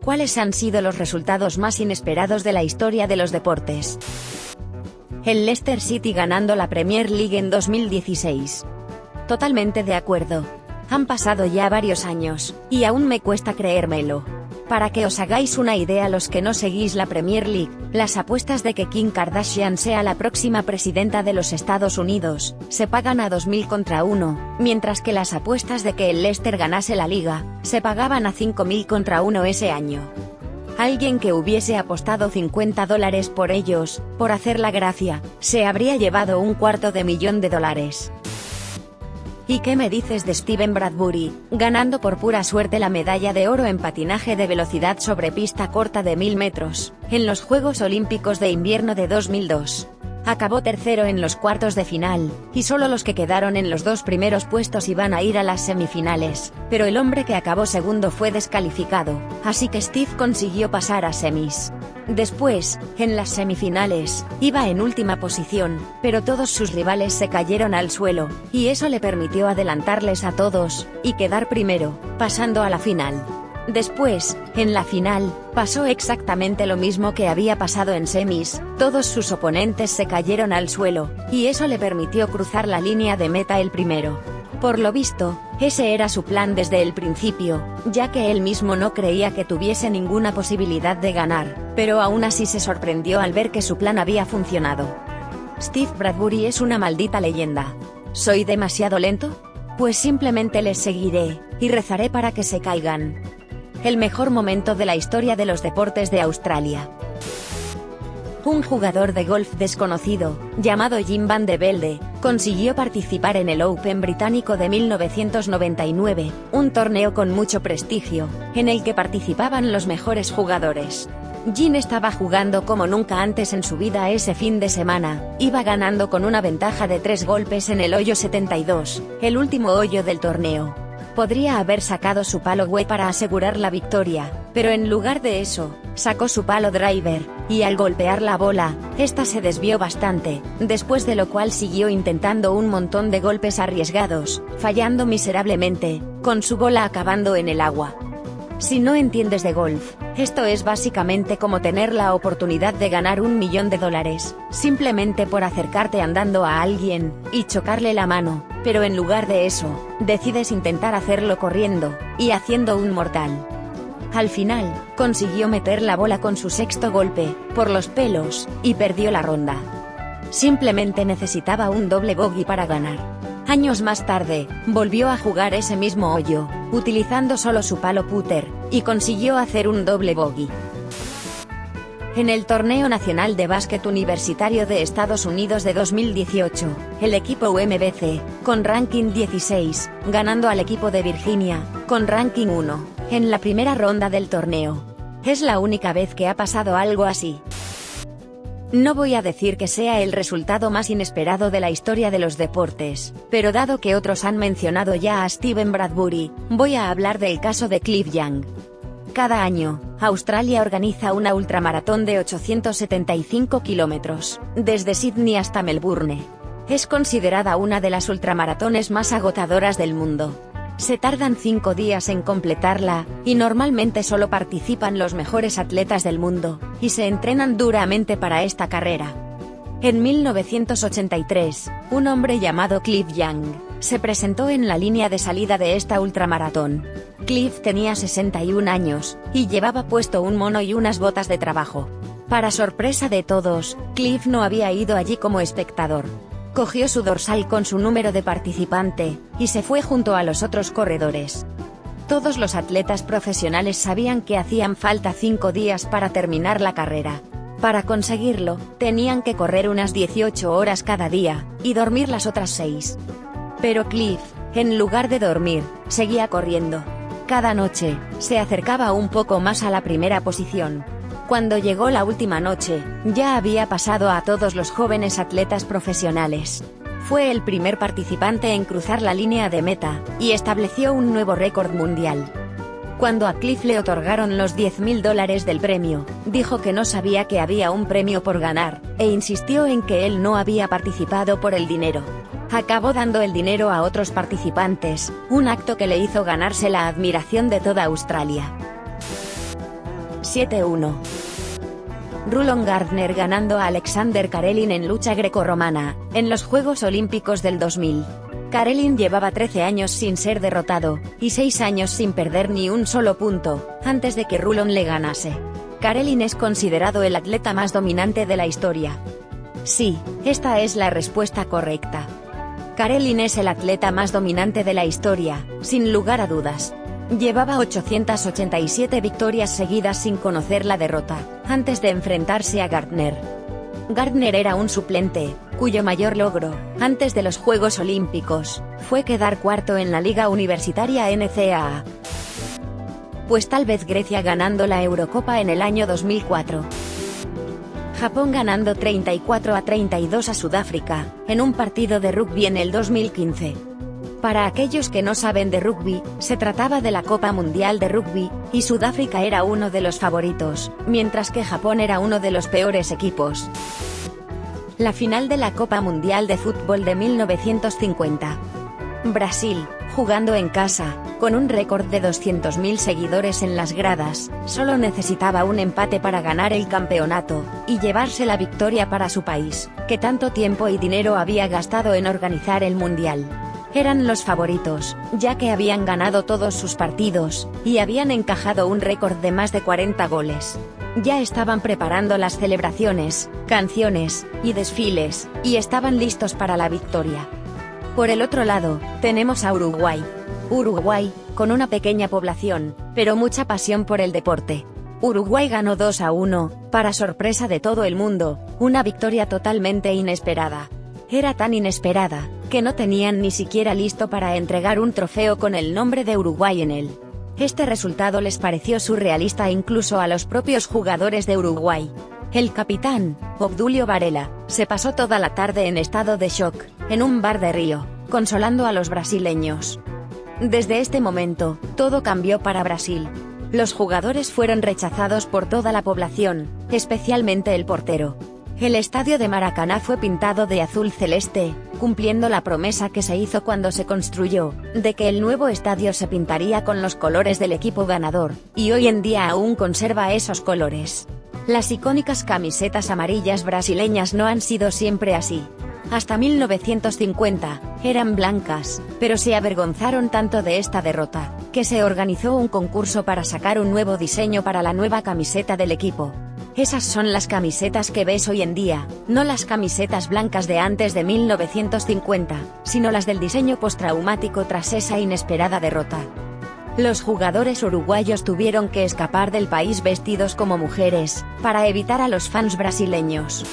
¿Cuáles han sido los resultados más inesperados de la historia de los deportes? El Leicester City ganando la Premier League en 2016. Totalmente de acuerdo. Han pasado ya varios años, y aún me cuesta creérmelo. Para que os hagáis una idea los que no seguís la Premier League, las apuestas de que Kim Kardashian sea la próxima presidenta de los Estados Unidos, se pagan a 2000 contra 1, mientras que las apuestas de que el Leicester ganase la liga, se pagaban a 5000 contra 1 ese año. Alguien que hubiese apostado $50 por ellos, por hacer la gracia, se habría llevado $250,000. ¿Y qué me dices de Steven Bradbury, ganando por pura suerte la medalla de oro en patinaje de velocidad sobre pista corta de 1000 metros, en los Juegos Olímpicos de Invierno de 2002? Acabó tercero en los cuartos de final, y solo los que quedaron en los dos primeros puestos iban a ir a las semifinales, pero el hombre que acabó segundo fue descalificado, así que Steve consiguió pasar a semis. Después, en las semifinales, iba en última posición, pero todos sus rivales se cayeron al suelo, y eso le permitió adelantarles a todos, y quedar primero, pasando a la final. Después, en la final, pasó exactamente lo mismo que había pasado en semis, todos sus oponentes se cayeron al suelo, y eso le permitió cruzar la línea de meta el primero. Por lo visto, ese era su plan desde el principio, ya que él mismo no creía que tuviese ninguna posibilidad de ganar, pero aún así se sorprendió al ver que su plan había funcionado. Steve Bradbury es una maldita leyenda. ¿Soy demasiado lento? Pues simplemente les seguiré, y rezaré para que se caigan. El mejor momento de la historia de los deportes de Australia. Un jugador de golf desconocido, llamado Jim Van de Velde, consiguió participar en el Open británico de 1999, un torneo con mucho prestigio, en el que participaban los mejores jugadores. Jim estaba jugando como nunca antes en su vida ese fin de semana, iba ganando con una ventaja de 3 golpes en el hoyo 72, el último hoyo del torneo. Podría haber sacado su palo wedge para asegurar la victoria, pero en lugar de eso, sacó su palo driver, y al golpear la bola, esta se desvió bastante, después de lo cual siguió intentando un montón de golpes arriesgados, fallando miserablemente, con su bola acabando en el agua. Si no entiendes de golf, esto es básicamente como tener la oportunidad de ganar $1 millón, simplemente por acercarte andando a alguien, y chocarle la mano, pero en lugar de eso, decides intentar hacerlo corriendo, y haciendo un mortal. Al final, consiguió meter la bola con su sexto golpe, por los pelos, y perdió la ronda. Simplemente necesitaba un doble bogey para ganar. Años más tarde, volvió a jugar ese mismo hoyo, utilizando solo su palo putter, y consiguió hacer un doble bogey. En el Torneo Nacional de Básquet Universitario de Estados Unidos de 2018, el equipo UMBC, con ranking 16, ganando al equipo de Virginia, con ranking 1, en la primera ronda del torneo. Es la única vez que ha pasado algo así. No voy a decir que sea el resultado más inesperado de la historia de los deportes, pero dado que otros han mencionado ya a Steven Bradbury, voy a hablar del caso de Cliff Young. Cada año, Australia organiza una ultramaratón de 875 kilómetros, desde Sydney hasta Melbourne. Es considerada una de las ultramaratones más agotadoras del mundo. Se tardan 5 días en completarla, y normalmente solo participan los mejores atletas del mundo, y se entrenan duramente para esta carrera. En 1983, un hombre llamado Cliff Young, se presentó en la línea de salida de esta ultramaratón. Cliff tenía 61 años, y llevaba puesto un mono y unas botas de trabajo. Para sorpresa de todos, Cliff no había ido allí como espectador. Cogió su dorsal con su número de participante, y se fue junto a los otros corredores. Todos los atletas profesionales sabían que hacían falta 5 días para terminar la carrera. Para conseguirlo, tenían que correr unas 18 horas cada día, y dormir las otras 6. Pero Cliff, en lugar de dormir, seguía corriendo. Cada noche, se acercaba un poco más a la primera posición. Cuando llegó la última noche, ya había pasado a todos los jóvenes atletas profesionales. Fue el primer participante en cruzar la línea de meta, y estableció un nuevo récord mundial. Cuando a Cliff le otorgaron los $10,000 del premio, dijo que no sabía que había un premio por ganar, e insistió en que él no había participado por el dinero. Acabó dando el dinero a otros participantes, un acto que le hizo ganarse la admiración de toda Australia. 7-1. Rulon Gardner ganando a Alexander Karelin en lucha grecorromana, en los Juegos Olímpicos del 2000. Karelin llevaba 13 años sin ser derrotado, y 6 años sin perder ni un solo punto, antes de que Rulon le ganase. Karelin es considerado el atleta más dominante de la historia. Sí, esta es la respuesta correcta. Karelin es el atleta más dominante de la historia, sin lugar a dudas. Llevaba 887 victorias seguidas sin conocer la derrota, antes de enfrentarse a Gardner. Gardner era un suplente, cuyo mayor logro, antes de los Juegos Olímpicos, fue quedar cuarto en la Liga Universitaria NCAA. Pues tal vez Grecia ganando la Eurocopa en el año 2004. Japón ganando 34-32 a Sudáfrica, en un partido de rugby en el 2015. Para aquellos que no saben de rugby, se trataba de la Copa Mundial de Rugby, y Sudáfrica era uno de los favoritos, mientras que Japón era uno de los peores equipos. La final de la Copa Mundial de Fútbol de 1950. Brasil, jugando en casa, con un récord de 200.000 seguidores en las gradas, solo necesitaba un empate para ganar el campeonato, y llevarse la victoria para su país, que tanto tiempo y dinero había gastado en organizar el Mundial. Eran los favoritos, ya que habían ganado todos sus partidos, y habían encajado un récord de más de 40 goles. Ya estaban preparando las celebraciones, canciones, y desfiles, y estaban listos para la victoria. Por el otro lado, tenemos a Uruguay. Uruguay, con una pequeña población, pero mucha pasión por el deporte. Uruguay ganó 2-1, para sorpresa de todo el mundo, una victoria totalmente inesperada. Era tan inesperada, que no tenían ni siquiera listo para entregar un trofeo con el nombre de Uruguay en él. Este resultado les pareció surrealista incluso a los propios jugadores de Uruguay. El capitán, Obdulio Varela, se pasó toda la tarde en estado de shock, en un bar de Río, consolando a los brasileños. Desde este momento, todo cambió para Brasil. Los jugadores fueron rechazados por toda la población, especialmente el portero. El estadio de Maracaná fue pintado de azul celeste, cumpliendo la promesa que se hizo cuando se construyó, de que el nuevo estadio se pintaría con los colores del equipo ganador, y hoy en día aún conserva esos colores. Las icónicas camisetas amarillas brasileñas no han sido siempre así. Hasta 1950, eran blancas, pero se avergonzaron tanto de esta derrota, que se organizó un concurso para sacar un nuevo diseño para la nueva camiseta del equipo. Esas son las camisetas que ves hoy en día, no las camisetas blancas de antes de 1950, sino las del diseño postraumático tras esa inesperada derrota. Los jugadores uruguayos tuvieron que escapar del país vestidos como mujeres, para evitar a los fans brasileños.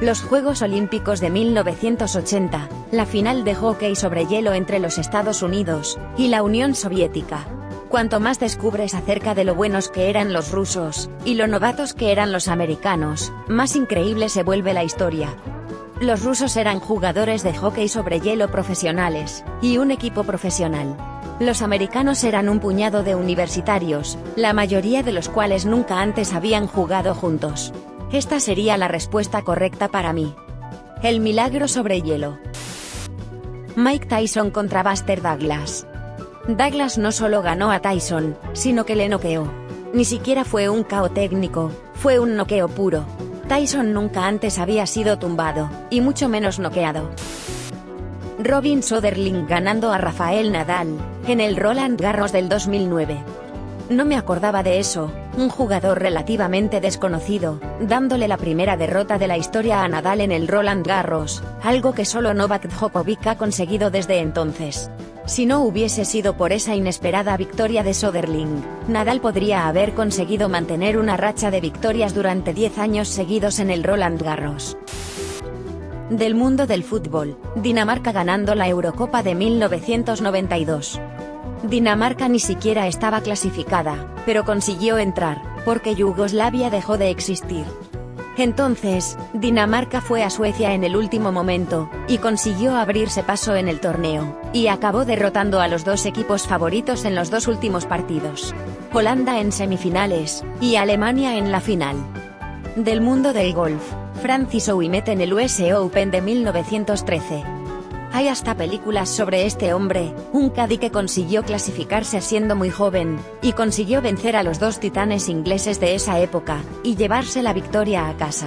Los Juegos Olímpicos de 1980, la final de hockey sobre hielo entre los Estados Unidos y la Unión Soviética. Cuanto más descubres acerca de lo buenos que eran los rusos, y lo novatos que eran los americanos, más increíble se vuelve la historia. Los rusos eran jugadores de hockey sobre hielo profesionales, y un equipo profesional. Los americanos eran un puñado de universitarios, la mayoría de los cuales nunca antes habían jugado juntos. Esta sería la respuesta correcta para mí. El milagro sobre hielo. Mike Tyson contra Buster Douglas. Douglas no solo ganó a Tyson, sino que le noqueó. Ni siquiera fue un KO técnico, fue un noqueo puro. Tyson nunca antes había sido tumbado, y mucho menos noqueado. Robin Söderling ganando a Rafael Nadal, en el Roland Garros del 2009. No me acordaba de eso, un jugador relativamente desconocido, dándole la primera derrota de la historia a Nadal en el Roland Garros, algo que solo Novak Djokovic ha conseguido desde entonces. Si no hubiese sido por esa inesperada victoria de Söderling, Nadal podría haber conseguido mantener una racha de victorias durante 10 años seguidos en el Roland Garros. Del mundo del fútbol, Dinamarca ganando la Eurocopa de 1992. Dinamarca ni siquiera estaba clasificada, pero consiguió entrar, porque Yugoslavia dejó de existir. Entonces, Dinamarca fue a Suecia en el último momento, y consiguió abrirse paso en el torneo, y acabó derrotando a los dos equipos favoritos en los dos últimos partidos. Holanda en semifinales, y Alemania en la final. Del mundo del golf, Francis Ouimet en el US Open de 1913. Hay hasta películas sobre este hombre, un cadí que consiguió clasificarse siendo muy joven, y consiguió vencer a los dos titanes ingleses de esa época, y llevarse la victoria a casa.